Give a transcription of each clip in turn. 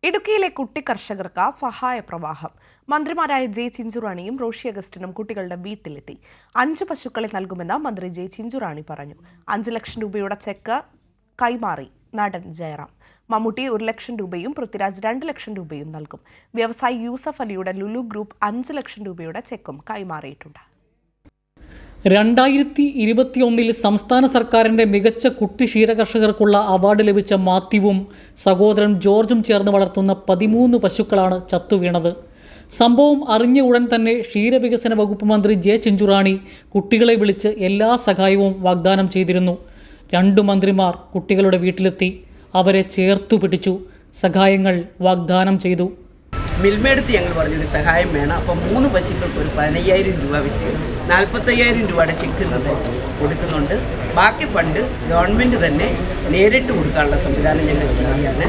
ഇടുക്കിയിലെ കുട്ടി കർഷകർക്ക് സഹായ പ്രവാഹം. മന്ത്രിമാരായ ജെ ചിഞ്ചുറാണിയും റോഷി അഗസ്റ്റിനും കുട്ടികളുടെ വീട്ടിലെത്തി. 5 പശുക്കളെ നൽകുമെന്ന് മന്ത്രി ജെ ചിഞ്ചുറാണി പറഞ്ഞു. 5 ലക്ഷം രൂപയുടെ ചെക്ക് കൈമാറി നടൻ ജയറാം. മമ്മൂട്ടി 1 ലക്ഷം രൂപയും പൃഥ്വിരാജ് 2 ലക്ഷം രൂപയും നൽകും. വ്യവസായി യൂസഫ് അലിയുടെ ലുലു ഗ്രൂപ്പ് 5 ലക്ഷം രൂപയുടെ ചെക്കും കൈമാറിയിട്ടുണ്ട്. 2021 സംസ്ഥാന സർക്കാരിൻ്റെ മികച്ച കുട്ടി ക്ഷീരകർഷകർക്കുള്ള അവാർഡ് ലഭിച്ച മാത്യുവും സഹോദരൻ ജോർജും ചേർന്ന് വളർത്തുന്ന 13 പശുക്കളാണ് ചത്തുവീണത്. സംഭവം അറിഞ്ഞ ഉടൻ തന്നെ ക്ഷീരവികസന വകുപ്പ് മന്ത്രി ജെ ചിഞ്ചുറാണി കുട്ടികളെ വിളിച്ച് എല്ലാ സഹായവും വാഗ്ദാനം ചെയ്തിരുന്നു. 2 മന്ത്രിമാർ കുട്ടികളുടെ വീട്ടിലെത്തി അവരെ ചേർത്തു പിടിച്ചു. സഹായങ്ങൾ വാഗ്ദാനം ചെയ്തു. മിൽമയെടുത്ത് ഞങ്ങൾ പറഞ്ഞൊരു സഹായം വേണം. അപ്പം 3 പശുക്കൾക്ക് ഒരു 15,000 രൂപ വെച്ച് 45,000 രൂപയുടെ ചെക്ക് കൊടുക്കുന്നുണ്ട്. ബാക്കി ഫണ്ട് ഗവൺമെൻറ് തന്നെ നേരിട്ട് കൊടുക്കാനുള്ള സംവിധാനം ഞങ്ങൾ ചെയ്യുകയാണ്.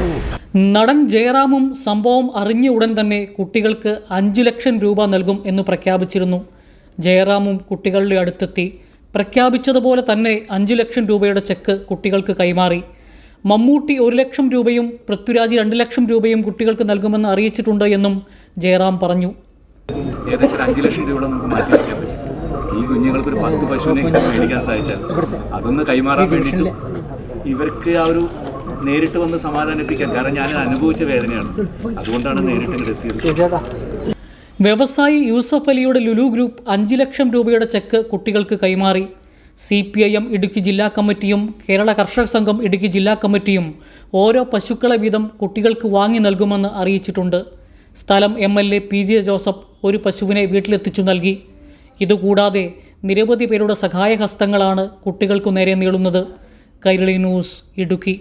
നടൻ ജയറാമും സംഭവം അറിഞ്ഞ ഉടൻ തന്നെ കുട്ടികൾക്ക് 5 ലക്ഷം രൂപ നൽകും എന്ന് പ്രഖ്യാപിച്ചിരുന്നു. ജയറാമും കുട്ടികളുടെ അടുത്തെത്തി. പ്രഖ്യാപിച്ചതുപോലെ തന്നെ 5 ലക്ഷം രൂപയുടെ ചെക്ക് കുട്ടികൾക്ക് കൈമാറി. മമ്മൂട്ടി 1 ലക്ഷം രൂപയും പൃഥ്വിരാജ് 2 ലക്ഷം രൂപയും കുട്ടികൾക്ക് നൽകുമെന്ന് അറിയിച്ചിട്ടുണ്ട് എന്നും ജയറാം പറഞ്ഞു. ഏകദേശം 5 ലക്ഷം രൂപ നമുക്ക് മാറ്റി വയ്ക്കാൻ പറ്റും. ഈ കുഞ്ഞുങ്ങൾക്കൊരു 10 പശുവിനെ മേടിക്കാൻ സാധിച്ചാൽ അതൊന്ന് കൈമാറാൻ വേണ്ടിയിട്ട് ഇവർക്ക് ആ ഒരു നേരിട്ട് വന്ന് സമാധാനിപ്പിക്കാൻ, കാരണം ഞാൻ അനുഭവിച്ച വേദനയാണ്, അതുകൊണ്ടാണ് നേരിട്ട് എത്തിയത്. വ്യവസായി യൂസഫ് അലിയുടെ ലുലു ഗ്രൂപ്പ് 5 ലക്ഷം രൂപയുടെ ചെക്ക് കുട്ടികൾക്ക് കൈമാറി. CPIM ഇടുക്കി ജില്ലാ കമ്മിറ്റിയും കേരള കർഷക സംഘം ഇടുക്കി ജില്ലാ കമ്മിറ്റിയും ഓരോ പശുക്കളെ വീതം കുട്ടികൾക്ക് വാങ്ങി നൽകുമെന്ന് അറിയിച്ചിട്ടുണ്ട്. സ്ഥലം MLA PJ ജോസഫ് ഒരു പശുവിനെ വീട്ടിലെത്തിച്ചു നൽകി. ഇതുകൂടാതെ നിരവധി പേരുടെ സഹായഹസ്തങ്ങളാണ് കുട്ടികൾക്കു നേരെ നീളുന്നത്. കൈരളി ന്യൂസ്, ഇടുക്കി.